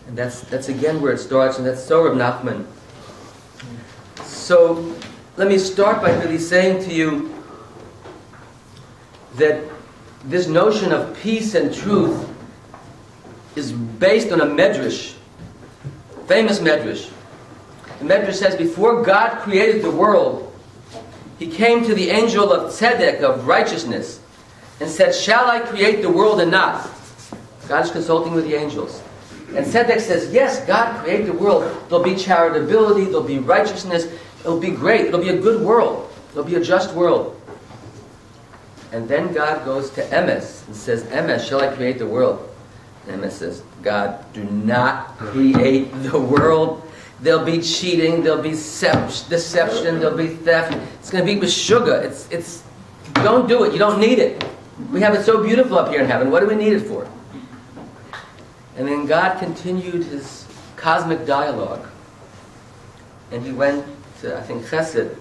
And that's again where it starts, and that's so Reb Nachman. So let me start by really saying to you that this notion of peace and truth is based on a medrash, famous medrash. The medrash says, before God created the world, He came to the angel of tzedek, of righteousness, and said, shall I create the world or not? God is consulting with the angels. And tzedek says, yes, God create the world. There'll be charitability, there'll be righteousness, it'll be great, it'll be a good world, it'll be a just world. And then God goes to Emes and says, Emes, shall I create the world? And Emes says, God, do not create the world. There'll be cheating, there'll be deception, there'll be theft. It's going to be b'shuga. It's don't do it, you don't need it. We have it so beautiful up here in heaven, what do we need it for? And then God continued His cosmic dialogue. And He went to, I think, Chesed.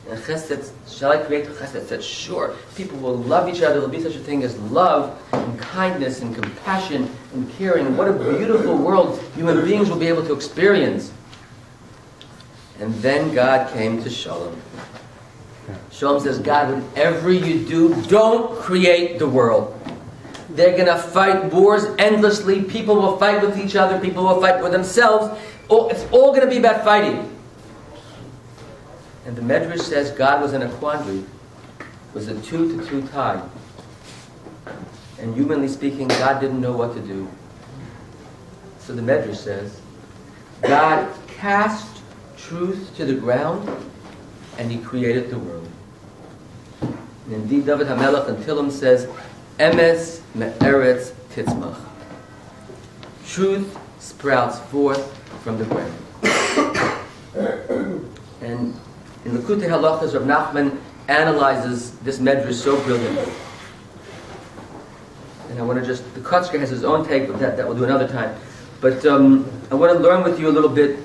And Chesed, shall I create Chesed? Said, sure. People will love each other. There will be such a thing as love and kindness and compassion and caring. And what a beautiful world human beings will be able to experience. And then God came to Shalom. Shalom says, God, whatever you do, don't create the world. They're going to fight wars endlessly. People will fight with each other. People will fight with themselves. It's all going to be about fighting. And the Medrash says God was in a quandary. It was a 2-2 tie. And humanly speaking, God didn't know what to do. So the Medrash says, God cast truth to the ground, and He created the world. And indeed, David HaMelech in Tehillim says, Emes me'eretz titzmach. Truth sprouts forth from the ground. And in Likutei Halachos, Reb Nachman analyzes this medrash so brilliantly. And I want to just, the Kotzker has his own take, but that we'll do another time. But I want to learn with you a little bit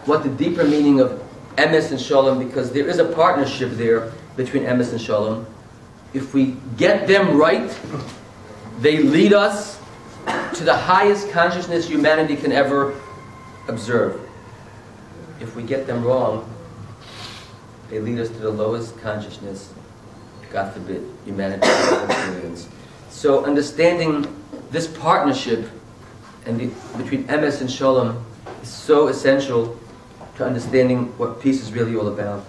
what the deeper meaning of Emes and Shalom, because there is a partnership there between Emes and Shalom. If we get them right, they lead us to the highest consciousness humanity can ever observe. If we get them wrong, they lead us to the lowest consciousness, God forbid, humanity can experience. So understanding this partnership between Emes and Shalom is so essential to understanding what peace is really all about.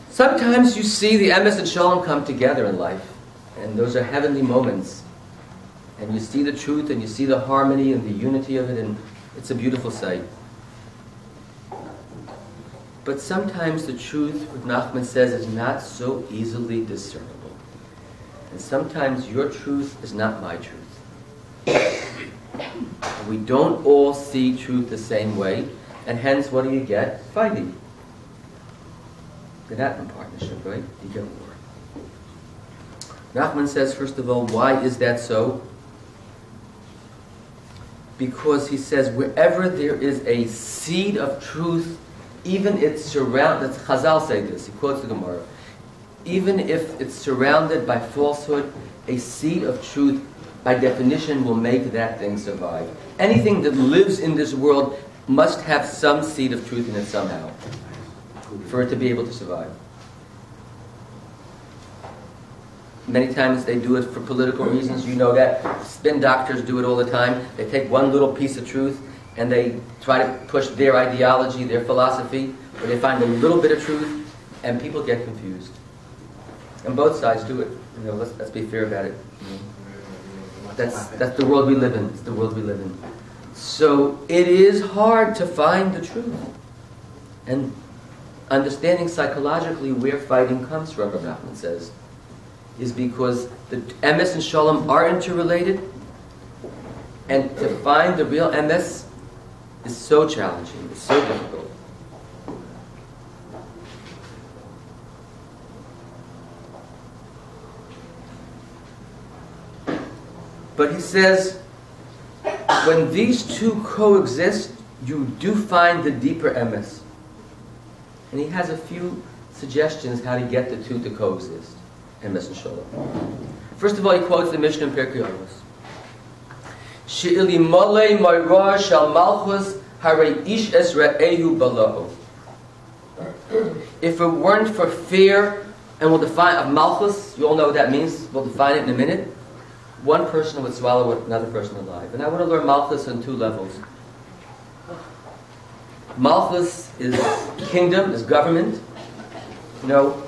Sometimes you see the Emes and Shalom come together in life, and those are heavenly moments. And you see the truth, and you see the harmony and the unity of it, and it's a beautiful sight. But sometimes the truth, what Nachman says, is not so easily discernible. And sometimes your truth is not my truth. We don't all see truth the same way, and hence what do you get? Fighting. You're not in partnership, right? You get war. Nachman says, first of all, why is that so? Because he says, wherever there is a seed of truth, even it's surrounded, Chazal say this, he quotes the Gemara, even if it's surrounded by falsehood, a seed of truth, by definition, will make that thing survive. Anything that lives in this world must have some seed of truth in it somehow, for it to be able to survive. Many times they do it for political reasons. You know that. Spin doctors do it all the time. They take one little piece of truth and they try to push their ideology, their philosophy, or they find a little bit of truth, and people get confused. And both sides do it. You know, let's be fair about it. That's the world we live in. It's the world we live in. So it is hard to find the truth. And understanding psychologically where fighting comes from, Rabbi Nachman says, is because the Emes and Shalom are interrelated, and to find the real Emes is so challenging, it's so difficult. But he says, when these two coexist, you do find the deeper Emes. And he has a few suggestions how to get the two to coexist. Emes and Shalom. First of all, he quotes the Mishnah in Pirkei Avos. She'ili molei moira shal malchus harei ish es re'ehu balaho. If it weren't for fear, and we'll define of malchus, you all know what that means, we'll define it in a minute, one person would swallow another person alive. And I want to learn malchus on two levels. Malchus is kingdom, is government. You know,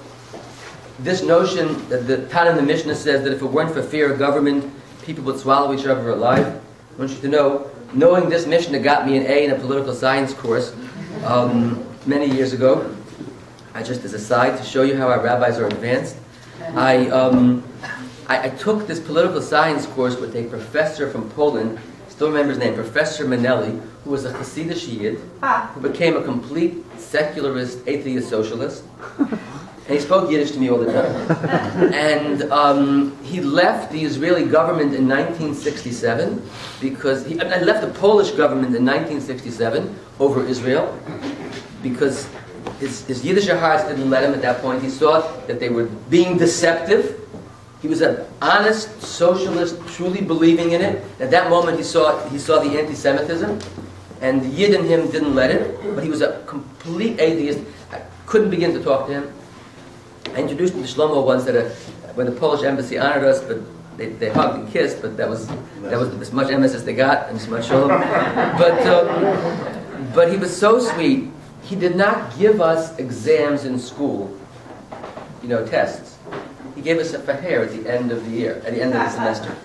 this notion that the Tan in the Mishnah says that if it weren't for fear of government, people would swallow each other alive. I want you to know, knowing this Mishnah got me an A in a political science course many years ago. I just, as a side, to show you how our rabbis are advanced, I took this political science course with a professor from Poland, still remember his name, Professor Manelli, who was a Hasidic Yid, who became a complete secularist, atheist socialist. And he spoke Yiddish to me all the time. And he left the Israeli government in 1967 because he left the Polish government in 1967 over Israel because his Yiddish hearts didn't let him at that point. He saw that they were being deceptive. He was an honest socialist, truly believing in it. At that moment, he saw the anti-Semitism, and the Yid in him didn't let it. But he was a complete atheist. I couldn't begin to talk to him. I introduced him to Shlomo once when the Polish embassy honored us, but they hugged and kissed. But that was as much emes as they got, and as much shalom. But he was so sweet. He did not give us exams in school, tests. He gave us a faher at the end of the year, at the end of the semester.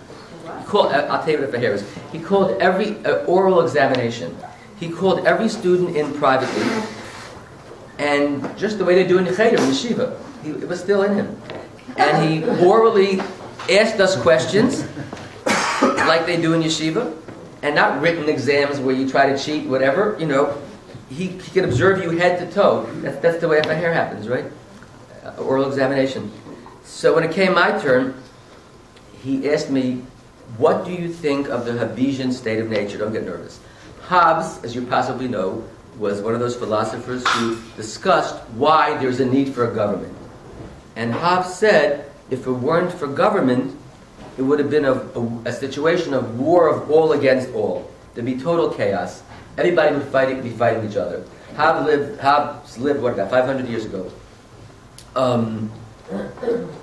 I'll tell you what a faher is. He called every oral examination. He called every student in privately, and just the way they do in Cheder, in Yeshiva. It was still in him. And he orally asked us questions, like they do in Yeshiva, and not written exams where you try to cheat, whatever, He can observe you head to toe. That's the way a faher happens, right? Oral examination. So when it came my turn, he asked me, what do you think of the Hobbesian state of nature? Don't get nervous. Hobbes, as you possibly know, was one of those philosophers who discussed why there's a need for a government. And Hobbes said, if it weren't for government, it would have been a situation of war of all against all. There'd be total chaos. Everybody would be fighting each other. Hobbes lived, what, about 500 years ago.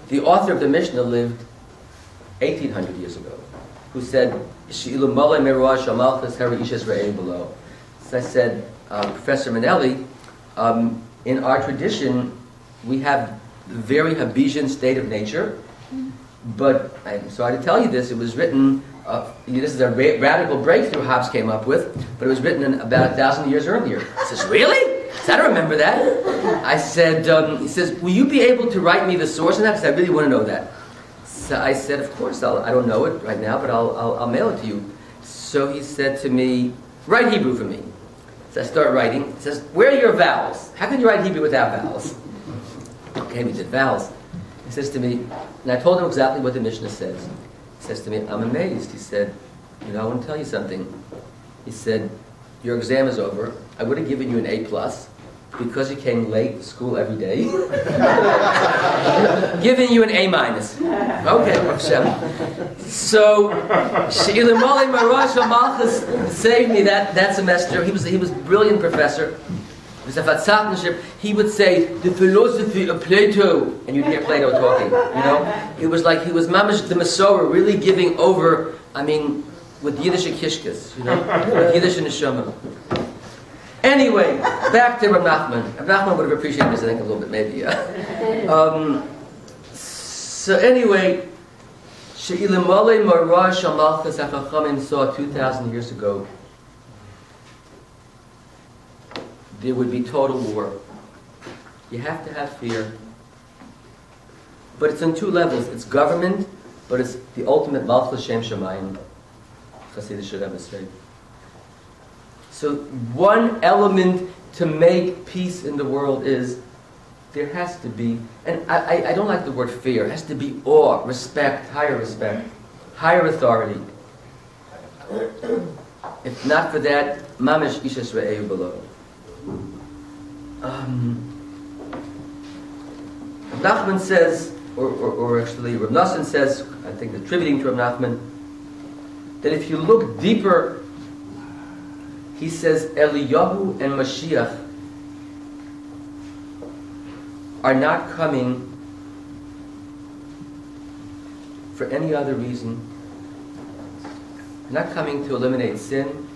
The author of the Mishnah lived 1,800 years ago, who said, so I said, Professor Manelli, in our tradition, we have the very Hobbesian state of nature, but I'm sorry to tell you this, it was written, this is a radical breakthrough Hobbes came up with, but it was written about 1,000 years earlier. He says, really? I don't remember that. I said, he says, will you be able to write me the source of that? Because I really want to know that. So I said, of course, I don't know it right now, but I'll mail it to you. So he said to me, write Hebrew for me. So I start writing. He says, where are your vowels? How can you write Hebrew without vowels? Okay, we did vowels. He says to me, and I told him exactly what the Mishnah says. He says to me, I'm amazed. He said, I want to tell you something. He said, your exam is over. I would have given you an A+, because you came late to school every day. Giving you an A-. Okay, so She'ilimali Marash Malchus saved me that semester. He was a brilliant professor. He was a Fatsatenship. He would say, the philosophy of Plato, and you'd hear Plato talking, It was like he was mamash the Masorah, really giving over, with Yiddish and Kishkas, with Yiddish and Neshama. Anyway, back to Reb Nachman. Reb Nachman would have appreciated this, I think, a little bit, maybe. So anyway, She'ilimale Marah Shamalchas HaChachamim saw 2,000 years ago, there would be total war. You have to have fear. But it's on two levels. It's government, but it's the ultimate Malchus Shem Shemayim. Chassidus should have a say. So one element to make peace in the world is there has to be, and I don't like the word fear, it has to be awe, respect, higher authority. If not for that, mamish ishas re'eu below. Nachman says, or actually Rav Nosson says, I think attributing to Rav Nachman, that if you look deeper, he says Eliyahu and Mashiach are not coming for any other reason. They're not coming to eliminate sin.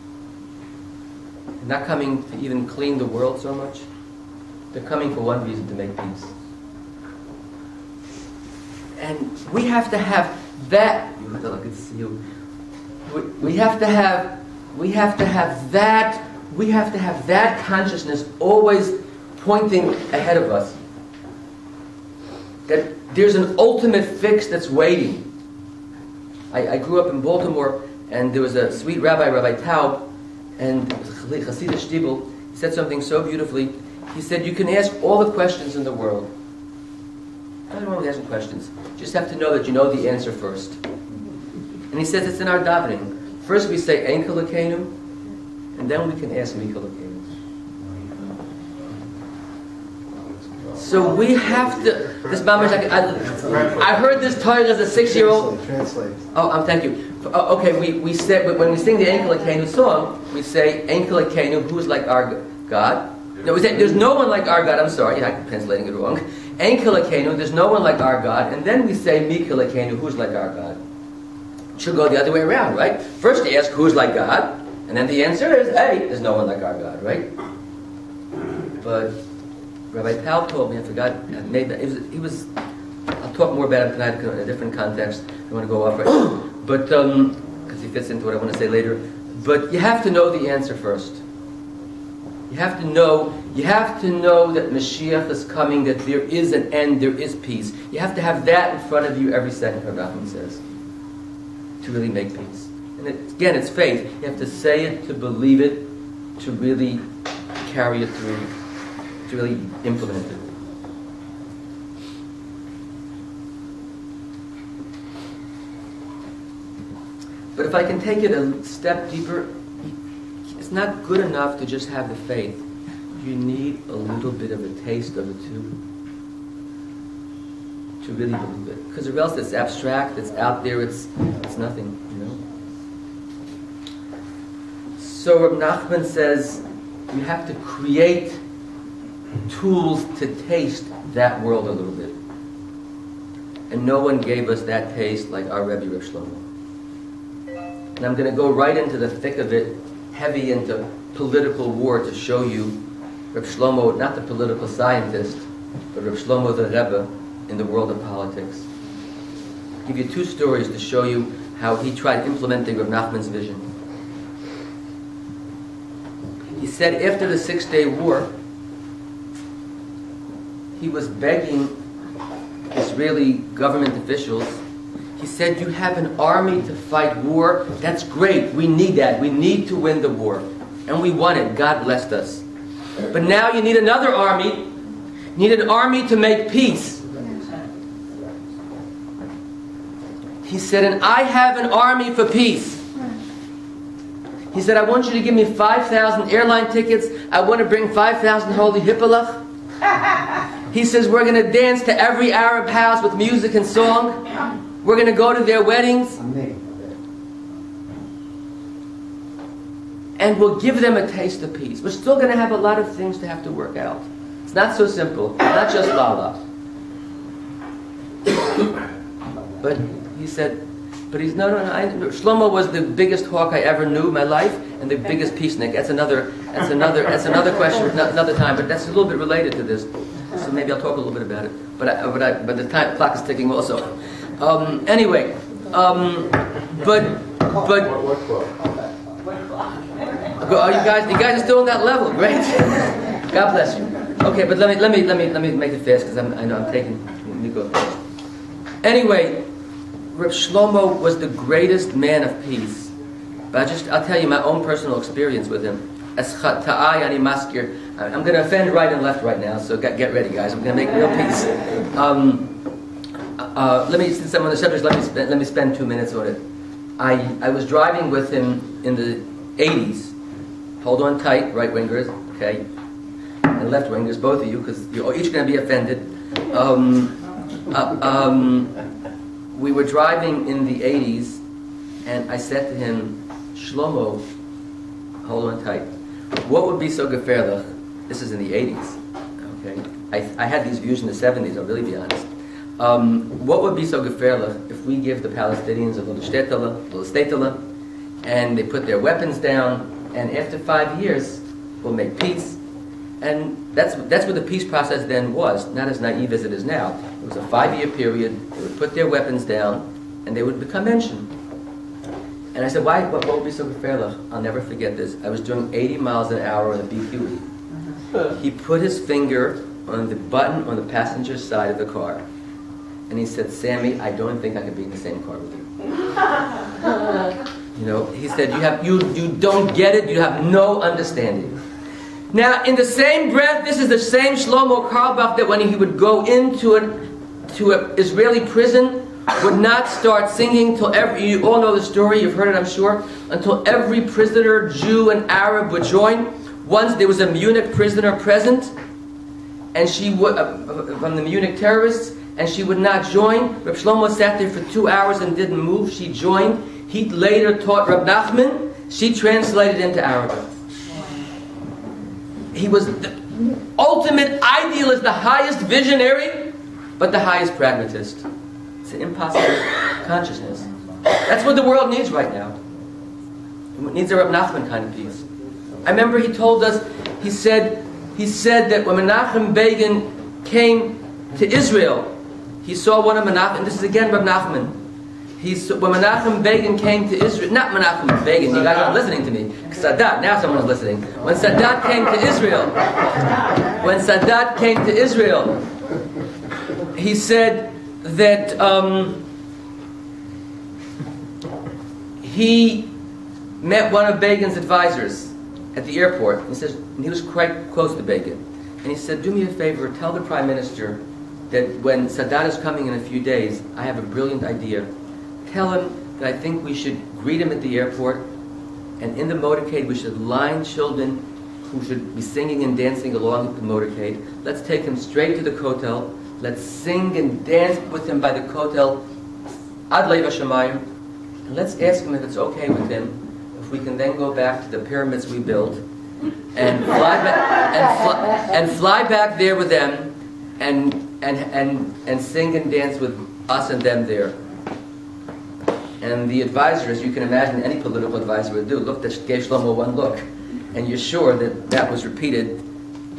They're not coming to even clean the world so much. They're coming for one reason, to make peace. And we have to have that. Good to see you. We have to have that consciousness always pointing ahead of us. That there's an ultimate fix that's waiting. I grew up in Baltimore, and there was a sweet rabbi, Rabbi Taub, and it was a Hasidic shtibel. He said something so beautifully. He said, you can ask all the questions in the world. I don't want to ask questions. You just have to know that you know the answer first. And he says it's in our davening. First we say Ein Kolokenu, and then we can ask Mi Kolokenu. So we have to. This mamash, I heard this Torah as a 6-year-old. Translate. Oh, thank you. Okay, we said when we sing the Ein Kolokenu song, we say Ein Kolokenu, who is like our God. No, we say there's no one like our God. I'm sorry, I'm translating it wrong. Ein Kolokenu, there's no one like our God, and then we say Mi Kolokenu, who's like our God. It should go the other way around, right? First you ask who's like God, and then the answer is, hey, there's no one like our God, right? But Rabbi Powell told me, I forgot, I made that, he was, I'll talk more about him tonight in a different context. I don't want to go off right now. But, because he fits into what I want to say later. But you have to know the answer first. You have to know that Mashiach is coming, that there is an end, there is peace. You have to have that in front of you every second, Rav Nachman says, to really make peace. And again, it's faith. You have to say it, to believe it, to really carry it through, to really implement it. But if I can take it a step deeper, it's not good enough to just have the faith. You need a little bit of a taste of it too, to really believe it. Because or else it's abstract, it's out there, it's nothing, you know. So Reb Nachman says you have to create tools to taste that world a little bit. And no one gave us that taste like our Rebbe Reb Shlomo. And I'm going to go right into the thick of it, heavy into political war, to show you Reb Shlomo, not the political scientist, but Reb Shlomo the Rebbe in the world of politics. I'll give you two stories to show you how he tried implementing Reb Nachman's vision. He said after the 6-Day War, he was begging Israeli government officials. He said, you have an army to fight war. That's great. We need that. We need to win the war. And we won it. God blessed us. But now you need another army. You need an army to make peace. He said, and I have an army for peace. He said, I want you to give me 5,000 airline tickets. I want to bring 5,000 holy hippalach. He says, we're going to dance to every Arab house with music and song. We're going to go to their weddings. And we'll give them a taste of peace. We're still going to have a lot of things to have to work out. It's not so simple. Not just la-la. But he said, Shlomo was the biggest hawk I ever knew in my life, and the biggest peacenik. That's another question, another time. But that's a little bit related to this. So maybe I'll talk a little bit about it. But the clock is ticking also. Anyway, but oh, you guys are still on that level, great. God bless you. Okay, but let me make it fast because I know I'm taking. Let me go fast. Anyway, Reb Shlomo was the greatest man of peace. But I'll tell you my own personal experience with him. I'm going to offend right and left right now, so get ready, guys. I'm going to make real peace. Since I'm on the subject, let me spend 2 minutes on it. I was driving with him in the 80s. Hold on tight, right-wingers, okay? And left-wingers, both of you, because you're each going to be offended. We were driving in the 80s, and I said to him, Shlomo, hold on tight. What would be so gefährlich? This is in the 80s. Okay, I had these views in the 70s. I'll really be honest. What would be so gefährlich if we give the Palestinians a little shtetl, and they put their weapons down, and after 5 years, we'll make peace. And that's what the peace process then was, not as naive as it is now. It was a 5-year period. They would put their weapons down, and they would become mentioned. And I said, what would be so gefährlich? I'll never forget this. I was doing 80 miles an hour on a BQE. He put his finger on the button on the passenger side of the car, and he said, Sammy, I don't think I could be in the same car with you. You know, he said, you don't get it, you have no understanding. Now, in the same breath, this is the same Shlomo Carlebach that when he would go into an Israeli prison, would not start singing till you all know the story, you've heard it I'm sure, until every prisoner, Jew and Arab, would join. Once there was a Munich prisoner present, and she would, from the Munich terrorists, and she would not join. Reb Shlomo sat there for 2 hours and didn't move. She joined. He later taught Reb Nachman. She translated into Arabic. He was the ultimate idealist, the highest visionary, but the highest pragmatist. It's an impossible consciousness. That's what the world needs right now. It needs a Reb Nachman kind of peace. I remember he told us, he said that when Menachem Begin came to Israel, he saw one of Menachem, and this is again Reb Nachman. When Menachem Begin came to Israel, not Menachem Begin, you guys aren't listening to me. Sadat, now someone's listening. When Sadat came to Israel, he said that he met one of Begin's advisors at the airport. He says, and he was quite close to Begin. And he said, do me a favor, tell the Prime Minister that when Sadat is coming in a few days, I have a brilliant idea. Tell him that I think we should greet him at the airport, and in the motorcade we should line children who should be singing and dancing along with the motorcade. Let's take him straight to the Kotel. Let's sing and dance with him by the Kotel, Ad Leiv HaShamayim, and let's ask him if it's okay with him if we can then go back to the pyramids we built and fly back there with them and sing and dance with us and them there. And the advisor, as you can imagine any political advisor would do, gave Shlomo one look, and you're sure that that was repeated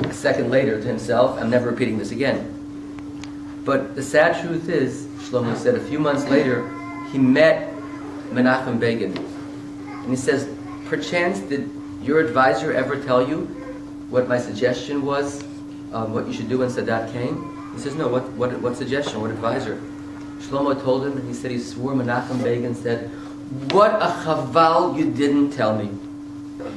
a second later to himself. I'm never repeating this again. But the sad truth is, Shlomo said, a few months later, he met Menachem Begin. And he says, perchance did your advisor ever tell you what my suggestion was, what you should do when Sadat came? He says, no, what suggestion, what advisor? Shlomo told him, and he said he swore, Menachem Begin said, what a chaval you didn't tell me.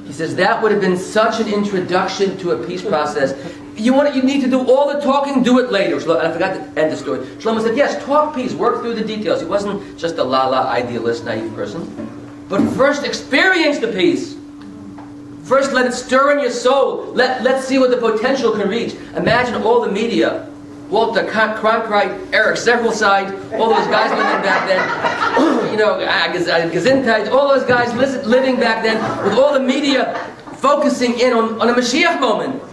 He says, that would have been such an introduction to a peace process. You need to do all the talking, do it later. And I forgot to end the story. Shlomo said, yes, talk peace, work through the details. He wasn't just a la-la idealist, naive person. But first experience the peace. First let it stir in your soul. Let's see what the potential can reach. Imagine all the media, Walter Cronkite, Eric Severside, all those guys living back then, Gesundheit, all those guys living back then, with all the media focusing in on a Mashiach moment.